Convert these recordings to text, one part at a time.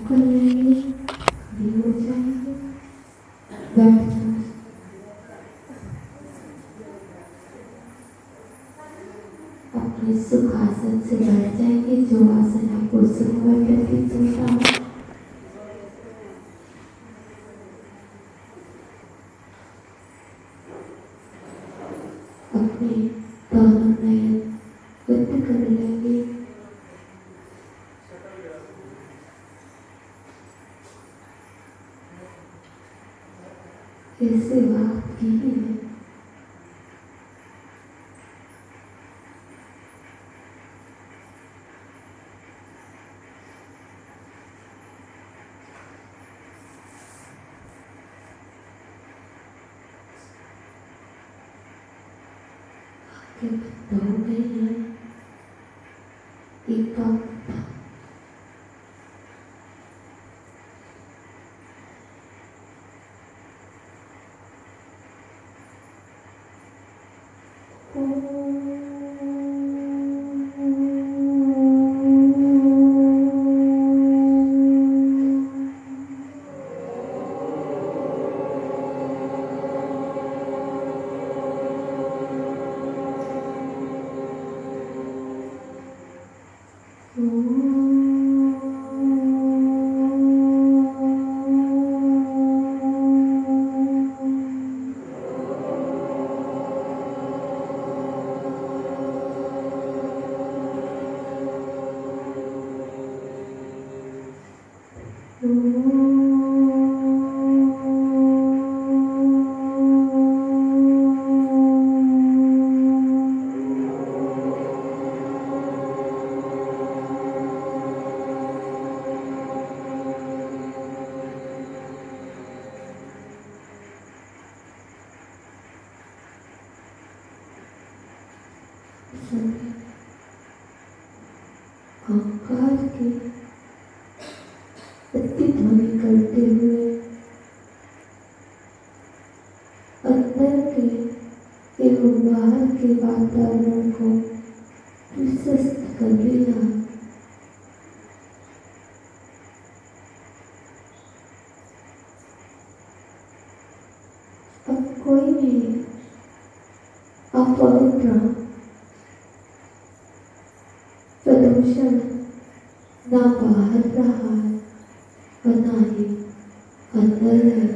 कर लेंगे, फ्री हो जाएंगे, बैठ जाओ। अपने सुखासन से बैठ जाएंगे, जो आसन आपको सुखमय प्रतीत होता हो। अपने दोनों नयन बंद कर लेंगे। ऐसे बात की है, बंद हो गई है। एक काम था, ओंकार की प्रतिध्वनि करते हुए अंदर के एवं बाहर के वातावरण को प्रशस्त कर लिया। अब कोई भी अपवित्र प्रदूषण ना बाहर रहा है और ना ही अंदर है।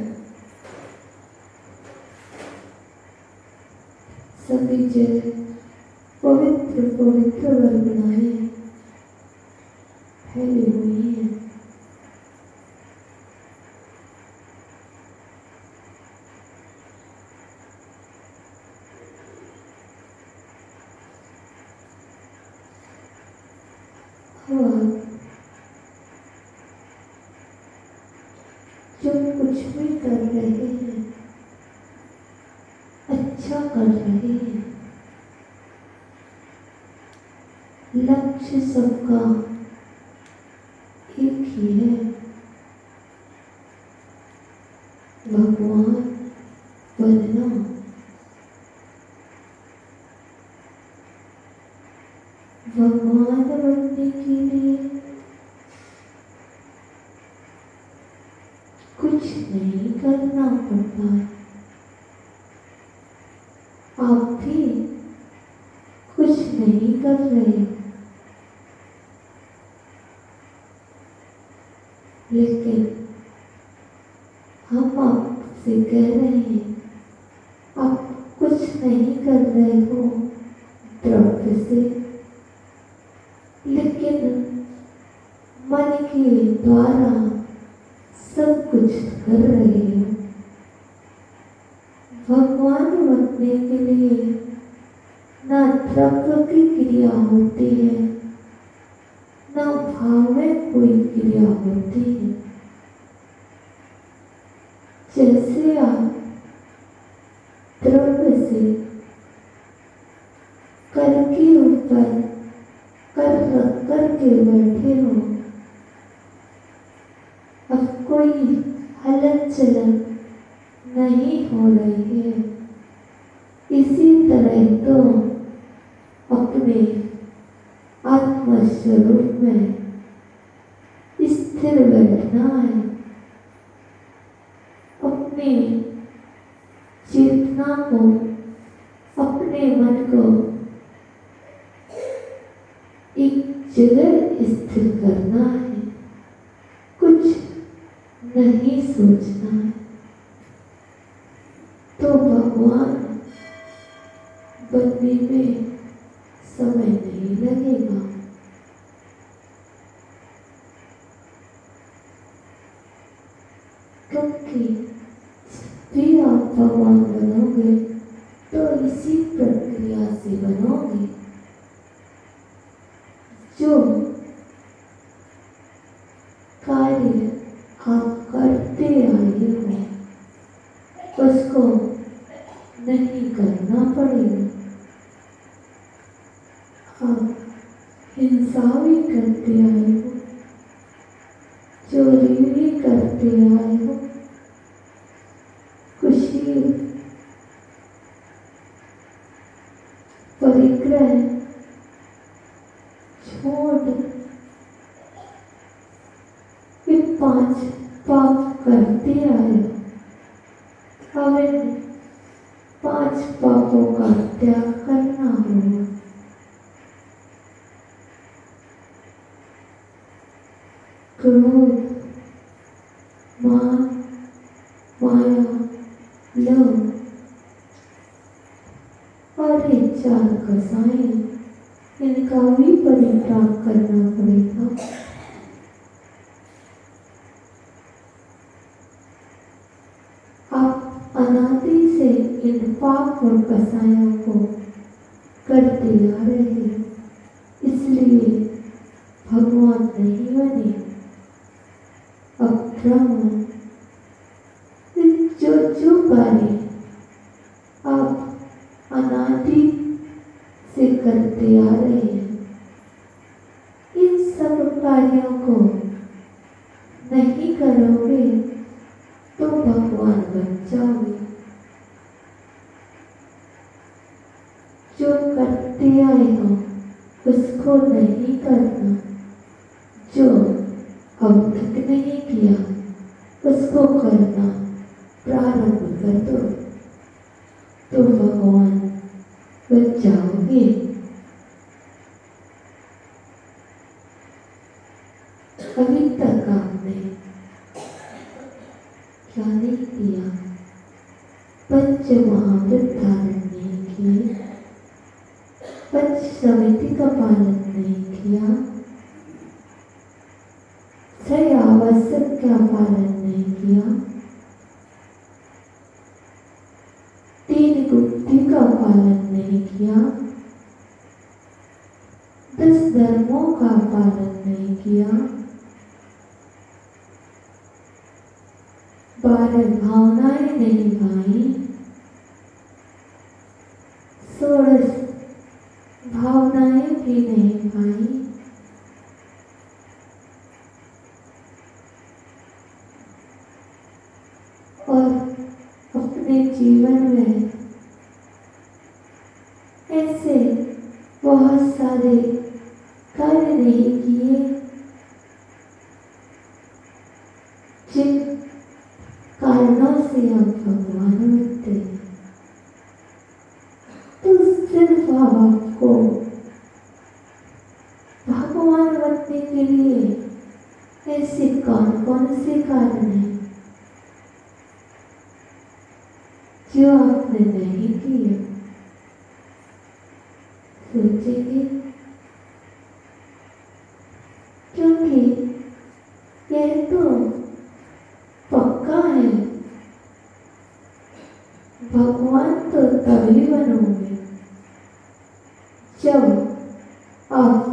सभी जगह पवित्र पवित्र वर्णनाएं फैली हुई हैं। जो कुछ भी कर रहे हैं अच्छा कर रहे हैं। लक्ष्य सबका एक ही है, भगवान बनना। भगवान बनने के लिए कुछ नहीं करना पड़ता है। आप भी कुछ नहीं कर रहे, लेकिन हम आपसे कह रहे हैं, आप कुछ नहीं कर रहे हो द्रव्य से, लेकिन मन के द्वारा सब कुछ कर रहे हो। भगवान बनने के लिए ना द्रव्य की क्रिया होती है, ना भाव में कोई क्रिया होती है। जैसे आप द्रव्य से कर के ऊपर कर रख कर के बैठे हो, अब कोई हलन चलन नहीं हो रही है। इसी तरह तो अपने आत्मस्वरूप में स्थित स्थिर बैठना है, अपने चेतना को, अपने मन को एक जगह स्थिर करना है, कुछ नहीं सोचना है, तो भगवान बनने में समय नहीं लगेगा। क्योंकि भी आप भगवान बनोगे तो इसी प्रक्रिया से बनोगे। जो कार्य आप करते आए हो उसको नहीं करना पड़ेगा। आप हिंसा भी करते आए हो, चोरी भी करते आए हो, खुशी परिग्रह छोड़ ये 5 पाप करते आए हो। अब इन 5 पापों का त्याग करना होगा। क्रोध, मान, माया, लोभ और ये 4 कसाएं, इनका भी परित्याग करना पड़ेगा। आप अनादि से इन पाप और कसायों को करते आ रहे हैं, इसलिए भगवान नहीं बने, अब ब्रह्म। जो कार्य आप अनादि से करते आ रहे हैं, इन सब कार्यों को नहीं करोगे तो भगवान बन जाओगे। जो करते आए हो उसको नहीं करना, जो अब तक नहीं किया उसको करना प्रारंभ कर दो तो भगवान बन जाओगे। अभी तक आपने क्या नहीं किया? पंच महाव्रत धारण नहीं किए, पंच समिति का पालन नहीं किया, 6 आवश्यक का पालन नहीं किया, 3 गुप्ती का पालन नहीं किया, 10 धर्मों का पालन नहीं किया, 12 भावनाएं नहीं निभाई, 16 भावनाएं भी नहीं निभाई, और अपने जीवन में ऐसे बहुत सारे कार्य नहीं किए जिन कारणों से हम भगवान बनते हैं। तो सिर्फ आपको भगवान बनने के लिए ऐसे कौन कौन से कारण हैं जो आपने नहीं किए? सोचेंगे, क्योंकि यह तो पक्का है, भगवान तो तभी बनोगे जब आप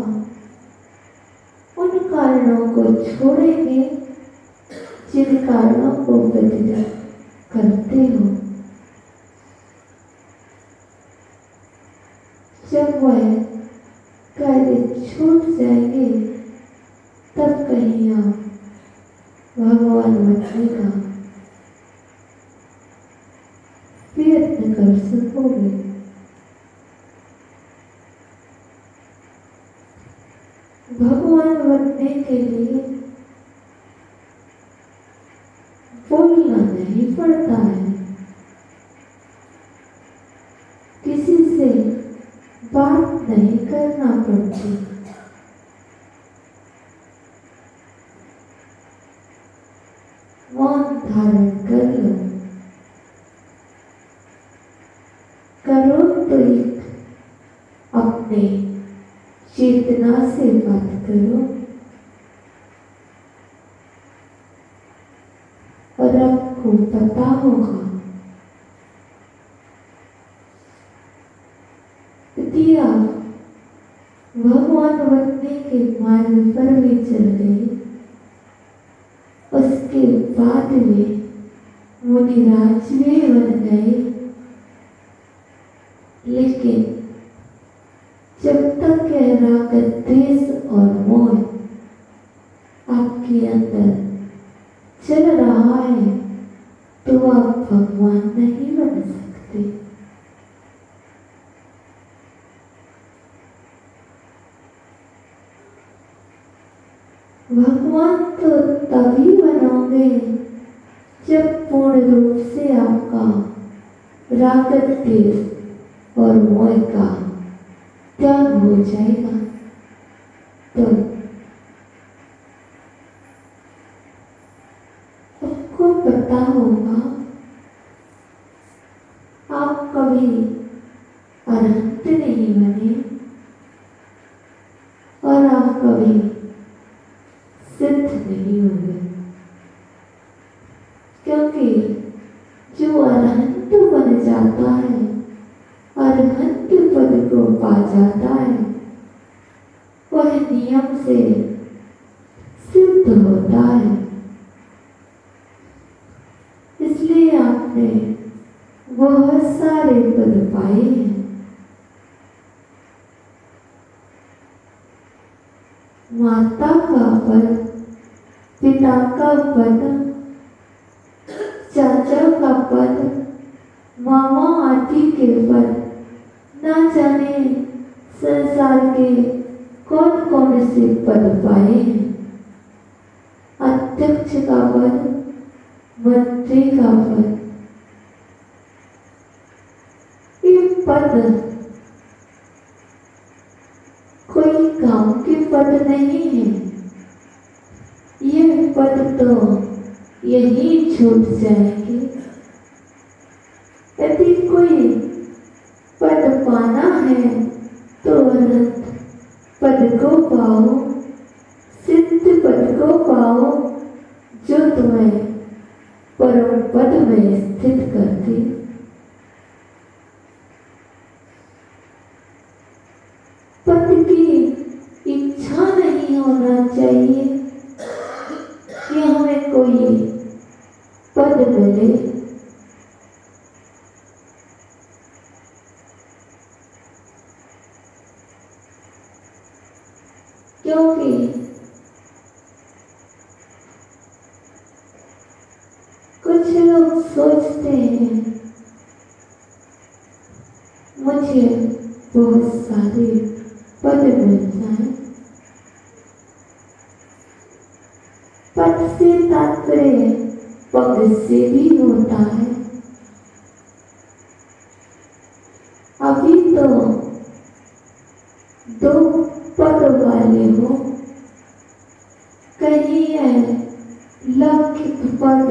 उन कारणों को छोड़ेंगे जिन कारणों को व्यतीत करते हो। जब वह कार्य छूट जाएंगे तब कहीं आप भगवान बनने का प्रयत्न कर सकोगे। भगवान बनने के लिए बोलना नहीं पड़ता है, किसी से बात नहीं करना पड़ती। मौन धारण कर लो, करो तो एक अपने चेतना से बात करो और आपको पता होगा यदि आप भगवान बनने के मार्ग पर भी चल गए, उसके बाद में मुनिराज भी बन गए, लेकिन जब तक यह राग द्वेष और मोह आपके अंदर चल रहा है तो आप भगवान नहीं बन सकते। भगवान तो तभी बनोगे जब पूर्ण रूप से आपका राग द्वेष और मोह का त्याग हो जाएगा। तो आपको पता होगा आप कभी अनंत नहीं बने और आप कभी सिद्ध नहीं होंगे, क्योंकि जो अनंत बन जाता है, अरहंत पद को पा जाता है, वह नियम से सिद्ध होता है। इसलिए आपने बहुत सारे पद पाए हैं। माता का पद, पिता का पद, चाचा का पद, मामा आदि के पद, ना जाने संसार के कौन कौन से पद पाए हैं। अध्यक्ष का पद, मंत्री का पद, ये पद कोई काम के पद नहीं है। ये पद तो यही छूट जाएंगे। यदि कोई पद पाना है तो अनंत पद को पाओ, सिद्ध पद को पाओ, जो तुम्हें परम पद में स्थित करती। पद की इच्छा नहीं होना चाहिए कि हमें कोई पद मिले, क्योंकि कुछ लोग सोचते हैं मुझे बहुत सारे पद मिल जाए। पद से तात्पर्य पद से भी होता है। अभी तो दो पद वाले हो, कहीं है लौकिक पद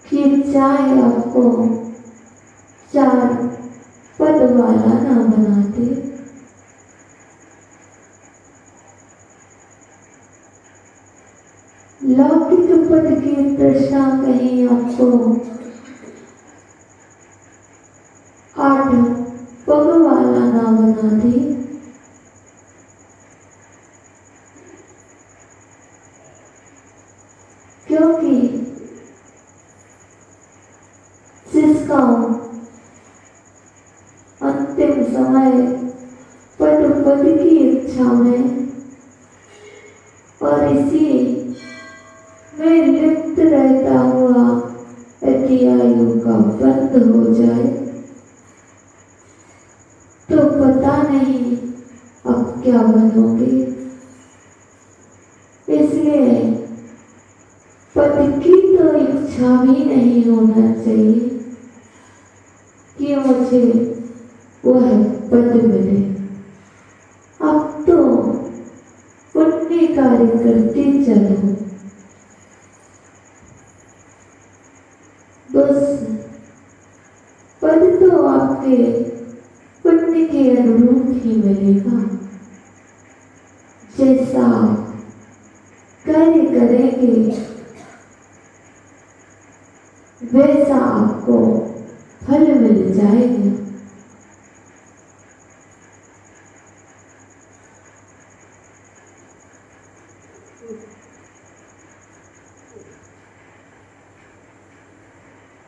कि चाहे आपको 4 पद वाला ना बनाते। लौकिक पद की तृष्णा कहीं आपको 8 पद वाला ना बनाते। क्योंकि जिसका अंतिम समय पद की इच्छा में और इसी में लिप्त रहता हुआ यदि आयु का बंद हो जाए तो पता नहीं अब क्या बनोगे। इसलिए पद की इच्छा भी नहीं होना चाहिए कि मुझे वह पद मिले। अब तो पुण्य कार्य करते चलो, बस पद तो आपके पुण्य के अनुरूप ही मिलेगा। जैसा कार्य करेंगे वैसा आपको फल मिल जाएगा।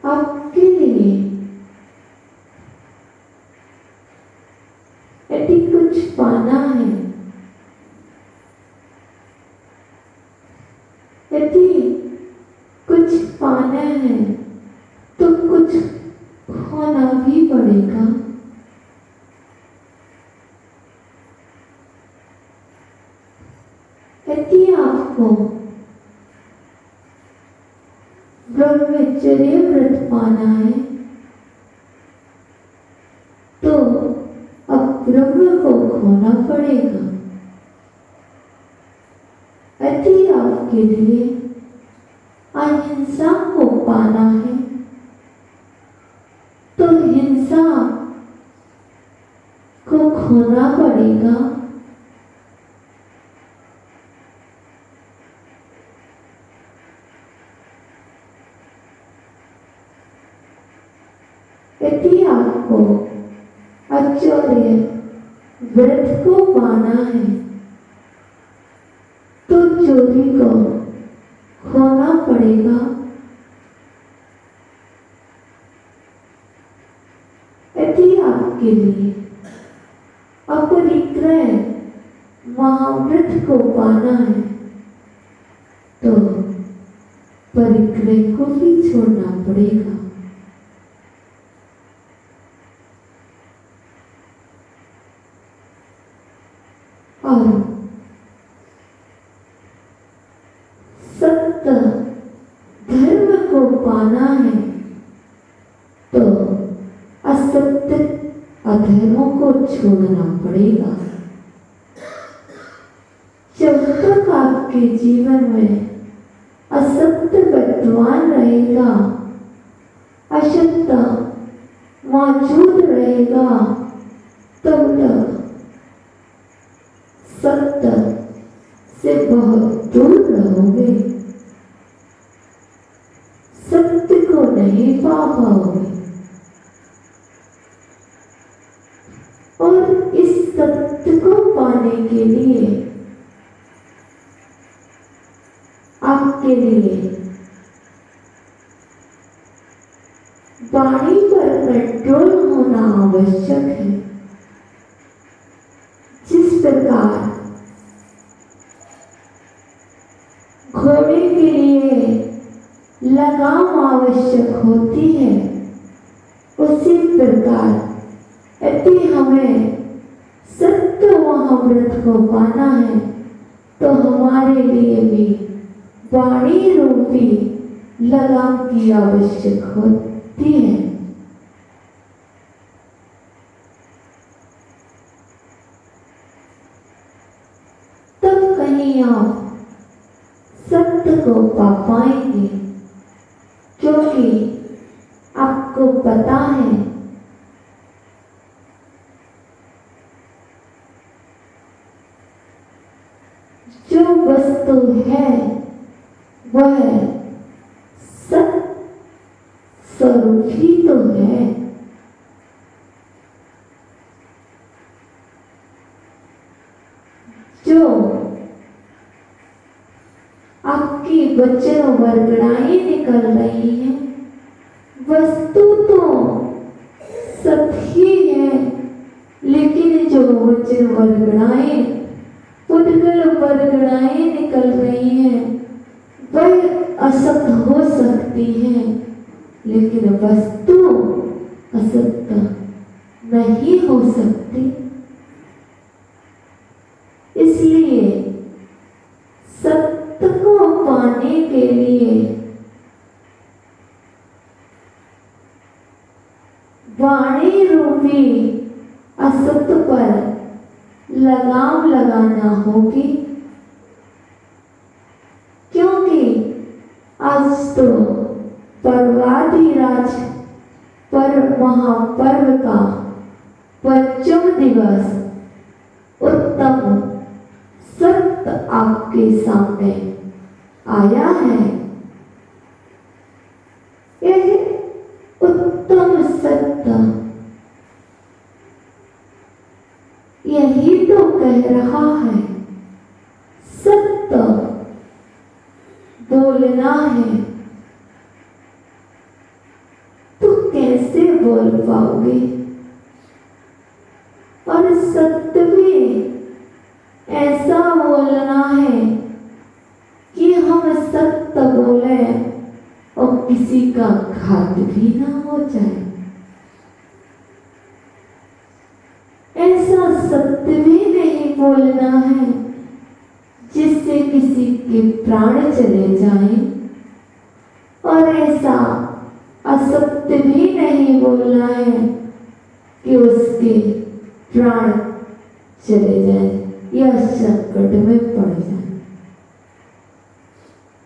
आपके लिए यदि कुछ पाना है, यदि कुछ पाना है तो कुछ खोना भी पड़ेगा। यदि आपको ब्रह्मचर्य व्रत पाना है तो अब ब्रह्म को खोना पड़ेगा। यदि आपके लिए अहिंसा को पाना है तो हिंसा को खोना पड़ेगा। यदि आपको आचार्य व्रत को पाना है तो चोरी को खोना पड़ेगा। यदि आपके लिए अपरिग्रह महाव्रत को पाना है तो परिग्रह को भी छोड़ना पड़ेगा। और सत्य धर्म को पाना है तो असत्य अधर्मों को छोड़ना पड़ेगा। जब तक आपके जीवन में असत्य विद्वान रहेगा, असत्य मौजूद रहेगा, तब तक सत्य से बहुत दूर रहोगे, सत्य को नहीं पा पाओगे। और इस सत्य को पाने के लिए आपके लिए वाणी पर कंट्रोल होना आवश्यक है। जिस प्रकार घोड़े के लिए लगाम आवश्यक होती है, उसी प्रकार यदि हमें सत्य महाव्रत को पाना है तो हमारे लिए भी वाणी रूपी लगाम की आवश्यक होती है। तब कहीं आप सत्य को पा पाएंगे, क्योंकि आपको पता है जो वस्तु है वह सत्य स्वरूप ही तो है। जो आपकी वचन वर्गणाएं निकल रही हैं, वस्तु तो सत्य ही है, लेकिन जो वचन वर्गणाएं उद्गल वर्गणाएं निकल रही हैं वह असत्य हो सकती हैं, लेकिन वस्तु असत्य नहीं हो सकती। इसलिए सत्य को पाने के लिए भी असत पर लगाम लगाना होगी, क्योंकि आज तो पर्वाधिराज पर महापर्व का पंचम दिवस उत्तम सत्य आपके सामने आया है। यह उत्तम सत्य यही तो कह रहा है, सत्य बोलना है। तो कैसे बोल पाओगे? और सत्य भी ऐसा बोलना है कि हम सत्य बोले और किसी का घात भी ना हो जाए। ऐसा सत्य भी नहीं बोलना है जिससे किसी के प्राण चले जाएं, और ऐसा असत्य भी नहीं बोलना है कि उसके प्राण चले जाए या संकट में पड़ जाए।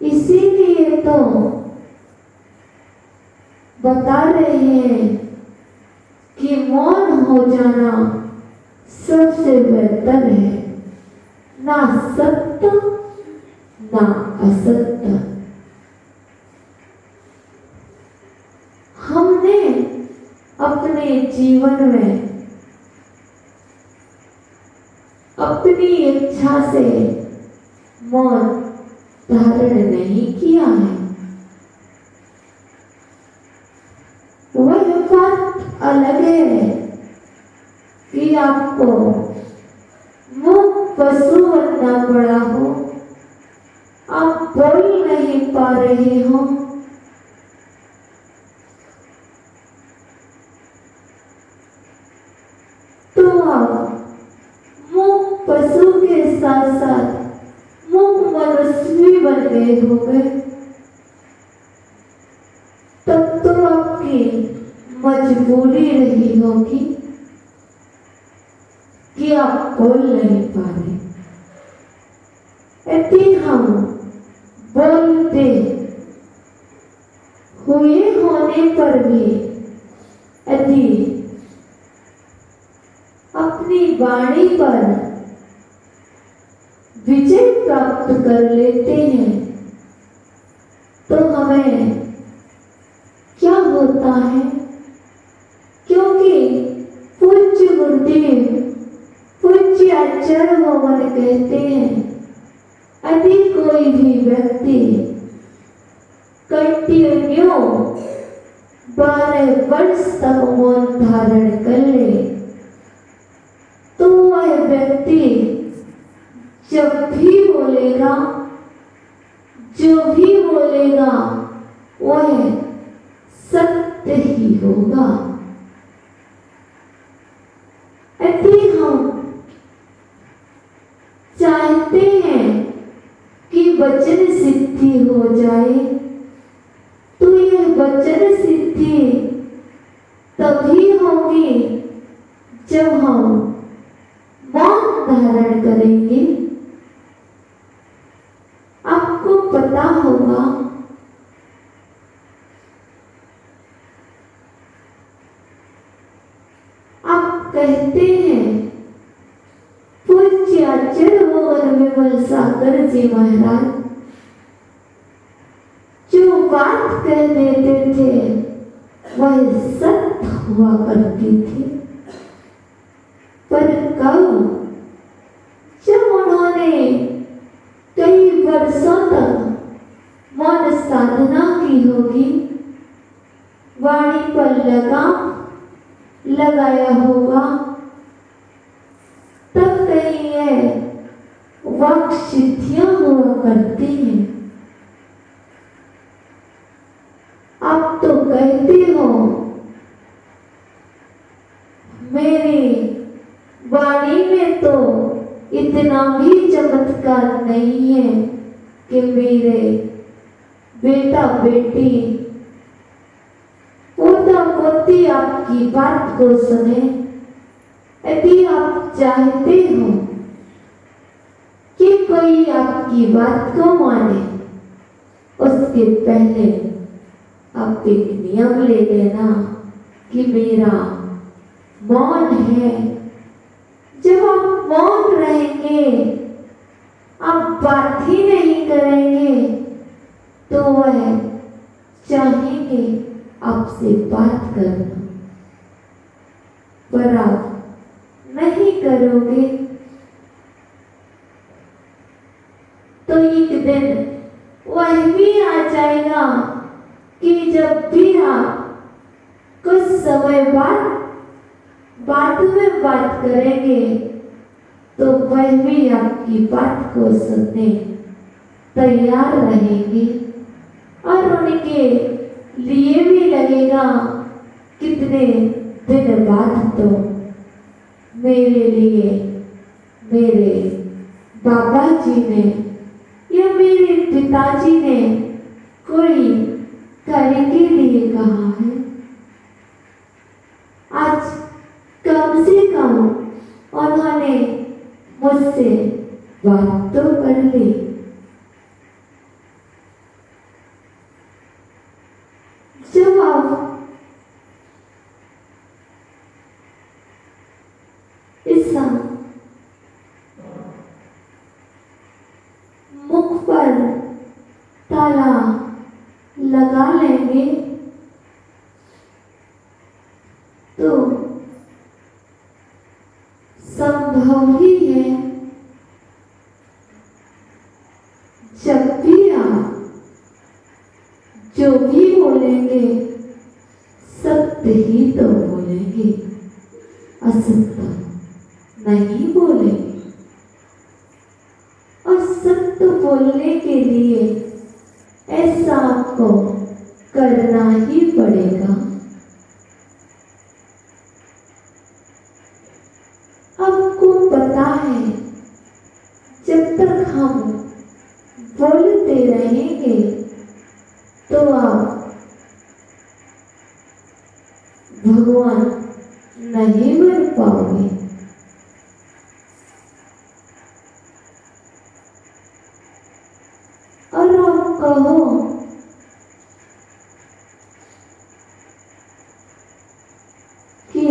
इसीलिए तो बता रहे हैं कि मौन हो जाना सबसे बेहतर है, ना सत्य ना असत्य। हमने अपने जीवन में अपनी इच्छा से मौन धारण नहीं किया है। वह बात अलग है कि आपको मुंह पशु बनना पड़ा हो, आप बोल नहीं पा रहे हो, तो आप मुंह पशु के साथ साथ मुंह मनुष्य भी बन गए होंगे। तब तो आपकी मजबूरी रही होगी कि आप बोल नहीं पा रहे। यदि हम बोलते हुए होने पर भी यदि अपनी वाणी पर विजय प्राप्त कर लेते हैं तो हमें क्या होता है? क्योंकि पूज्य गुरुदेव पूज्य आचार्य भगवान कहते हैं, यदि कोई भी व्यक्ति कंटिन्यू 12 वर्ष तक मौन धारण कर ले तो वह व्यक्ति जब भी बोलेगा, जो भी बोलेगा वह सत्य ही होगा। यदि हम चाहते हैं कि वचन सिद्धि हो जाए तो यह वचन सिद्धि तभी होगी जब हम मौन धारण करेंगे। आपको पता होगा आप कहते हैं पूज्य आचार्य भगवान विमल सागर जी महाराज जो बात कह देते थे वह सत्य हुआ करती थी। पर कब? जब उन्होंने कई वर्षों तक मौन साधना की होगी, वाणी पर लगाम लगाया होगा, तब कहीं यह वाक सिद्धियां हुआ करती हैं। आप तो कहते हो मेरी वाणी में तो इतना भी चमत्कार नहीं है कि मेरे बेटा बेटी पोता पोती आपकी आपकी बात को सुने, यदि आप चाहते हो कि कोई आपकी बात को माने, उसके पहले आप एक नियम ले लेना कि मेरा मौन है। जब आप मौन रहेंगे, आप बात ही नहीं करेंगे, तो वह चाहेंगे आपसे बात करना, पर आप नहीं करोगे, तो एक दिन वह भी आ जाएगा कि जब भी आप कुछ समय बाद बात में बात करेंगे, तो वह भी आपकी बात को सुनने तैयार रहेंगे, और उनके लिए भी लगेगा कितने दिन बाद तो मेरे लिए मेरे बाबा जी ने या मेरे पिताजी ने कोई कार्य के लिए कहा है। आज कम से कम उन्होंने मुझसे बात तो कर ली। जब आप इस मुख पर ताला लगा लेंगे, तो संभव ही है जब भी आप जो भी बोलेंगे सत्य ही तो बोलेंगे, असत्य नहीं बोलेंगे। और सत्य बोलने के लिए ऐसा आपको करना ही पड़ेगा। आपको पता है, जब तक हम बोलते रहेंगे तो आप भगवान नहीं बन पाओगे। और आप कहो कि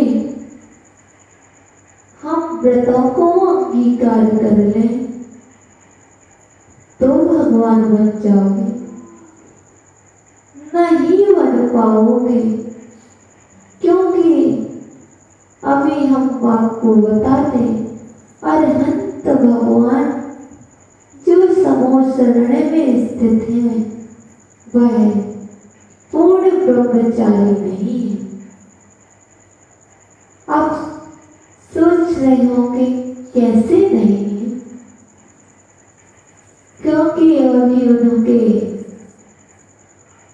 हम व्रतों को अंगीकार कर लें तो भगवान बन जाओगे, नहीं बन पाओगे, क्योंकि अभी हम आपको बताते अरहंत भगवान जो समूह शरण में स्थित है, वह पूर्ण ब्रह्मचारी नहीं है। आप सोच रहे होंगे कैसे नहीं है, क्योंकि अभी उनके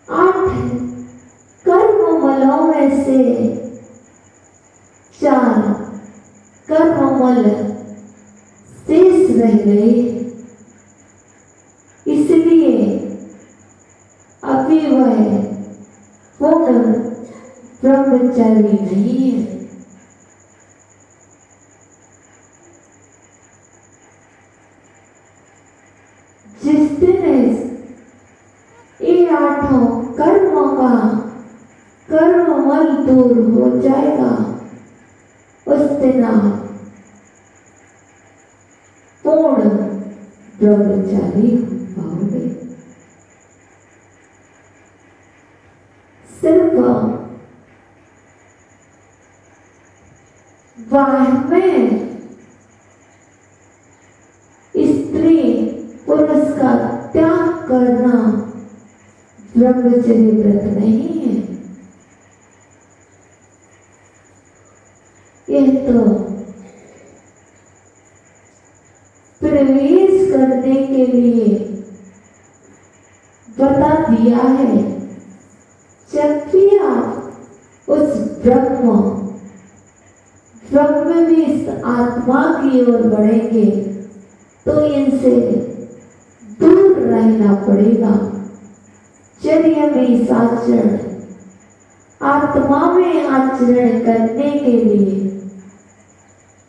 8 कर्ममलों में से 4 कर्ममल शेष रह गए, इसलिए अभी वह पूर्ण ब्रह्मचारी नहीं है। जिस दिन ये 8 कर्मों का कर्ममल दूर हो जाएगा, उस दिन आप पूर्ण ब्रह्मचारी हो पाओगे। सिर्फ बाहर में स्त्री पुरुष का त्याग करना ब्रह्मचर्य व्रत नहीं है। यह तो प्रवेश करने के लिए बता दिया है। जब भी आप उस ब्रह्म में इस आत्मा की ओर बढ़ेंगे, तो इनसे दूर रहना पड़ेगा। चर्या में आचरण आत्मा में आचरण करने के लिए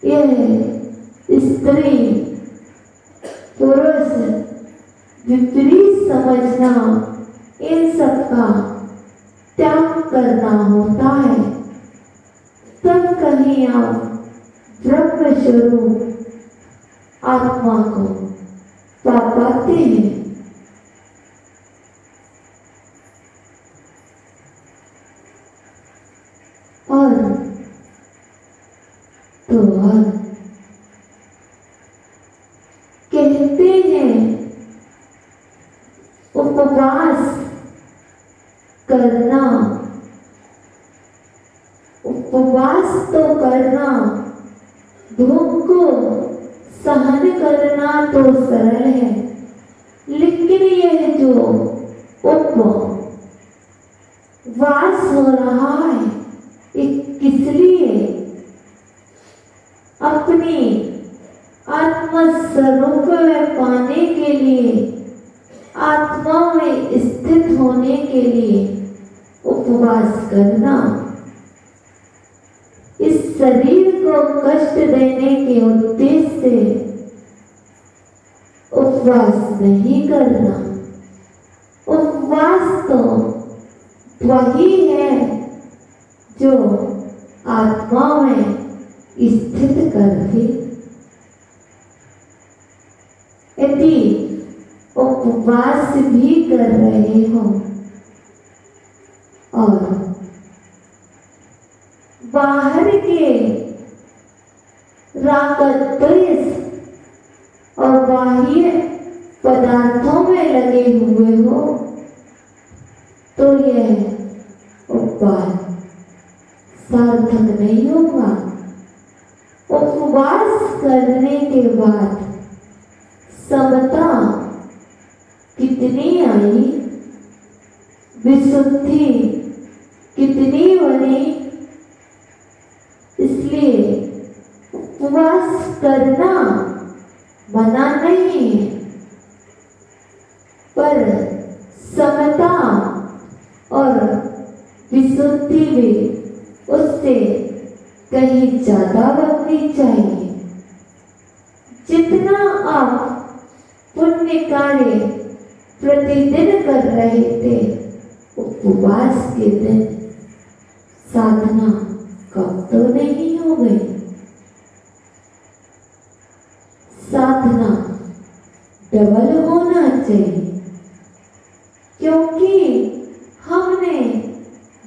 यह स्त्री पुरुष विपरीत समझना, इन सब का त्याग करना होता है। तब कहीं आप ब्रह्म स्वरूप आत्मा को पा पाते हैं। और तो और कहते हैं उपवास करना, उपवास तो करना, भूख को सहन करना तो सरल है, लेकिन यह जो उपवास हो रहा है किस लिए? अपनी आत्मस्वरूप में पाने के लिए, आत्मा में स्थित होने के लिए उपवास करना। इस शरीर को कष्ट देने के उद्देश्य से उपवास नहीं करना। उपवास तो वही है जो आत्मा में स्थित कर दे। यदि उपवास भी कर रहे हो और बाहर के राग द्वेष और बाह्य पदार्थों में लगे हुए हो, तो यह उपवास सार्थक नहीं होगा। उपवास करने के बाद समता कितनी आई, विशुद्धि कितनी बनी। इसलिए उपवास करना मना नहीं है, पर समता और विशुद्धि भी उससे कहीं ज्यादा रखनी चाहिए। जितना आप पुण्य कार्य प्रतिदिन कर रहे थे, उपवास के दिन साधना कब तो नहीं हो गई। साधना डबल होना चाहिए, क्योंकि हमने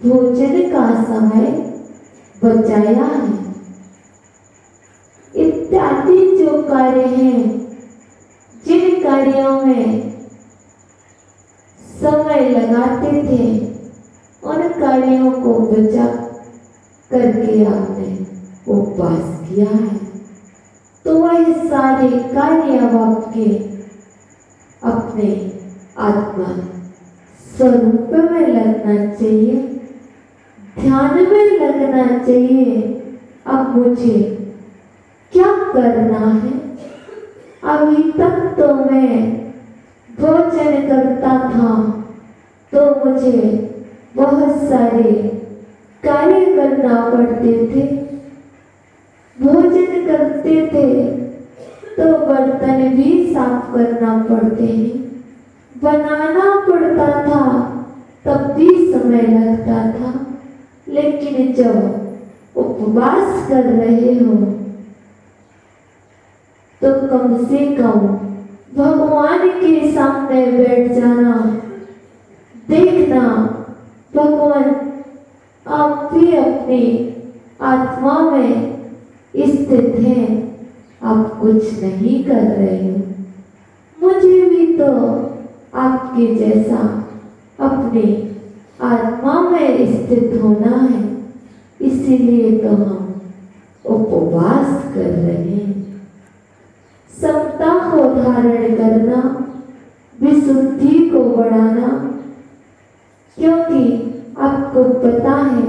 भोजन का समय बचाया है। इत्यादि जो कार्य हैं, जिन कार्यों में समय लगाते थे, उन कार्यों को बचा करके आपने उपवास किया है। तो वह सारे कार्य अब आपके अपने आत्मा स्वरूप में लगना चाहिए, ध्यान में लगना चाहिए। अब मुझे क्या करना है? अभी तक तो मैं भोजन करता था, तो मुझे बहुत सारे कार्य करना पड़ते थे। भोजन करते थे तो बर्तन भी साफ करना पड़ते हैं, बनाना पड़ता था, तब भी समय लगता था। लेकिन जब उपवास कर रहे हो तो कम से कम भगवान के सामने बैठ जाना, देखना भगवान आप भी अपनी आत्मा में स्थित हैं, आप कुछ नहीं कर रहे हो। मुझे भी तो आपके जैसा अपने आत्मा में स्थित होना है, इसीलिए तो हम उपवास कर रहे हैं। समता को धारण करना, विशुद्धि को बढ़ाना, क्योंकि आपको पता है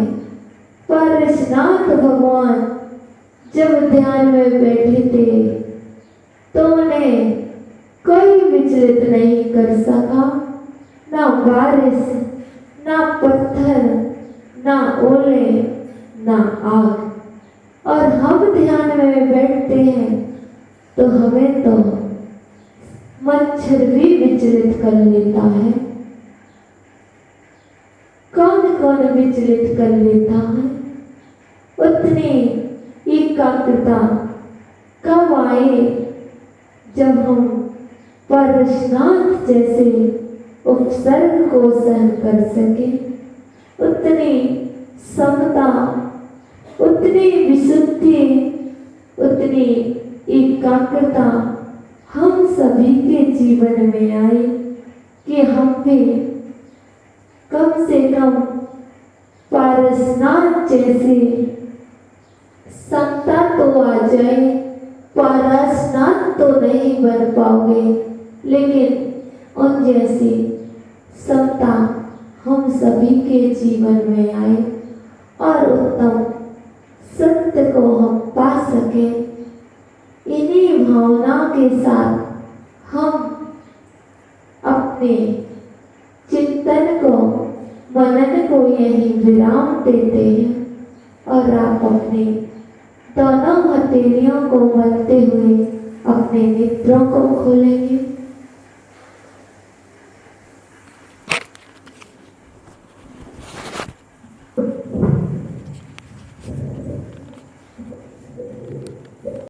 पारसनाथ भगवान जब ध्यान में बैठे थे तो उन्हें कोई विचलित नहीं कर सका, ना बारिश, ना पत्थर, ना ओले ना आग। और हम ध्यान में बैठते हैं तो हमें तो मच्छर भी विचलित कर लेता है। कौन कौन विचलित कर लेता है? उतनी एकाग्रता कब आए जब हम पारसनाथ जैसे उपसर्ग को सहन कर सके। उतनी समता, उतनी विशुद्धि, उतनी एकाग्रता हम सभी के जीवन में आए कि हम भी कम से कम पारसनाथ जैसे समता तो आ जाए। पारसनाथ तो नहीं बन पाओगे, लेकिन उन जैसी समता हम सभी के जीवन में आए और उत्तम सत्य को हम पा सके। इन्हीं भावनाओं के साथ हम अपने चिंतन को, मनन को यही विराम देते हैं और आप अपने दोनों हथेलियों को मलते हुए अपने नेत्रों को खोलेंगे।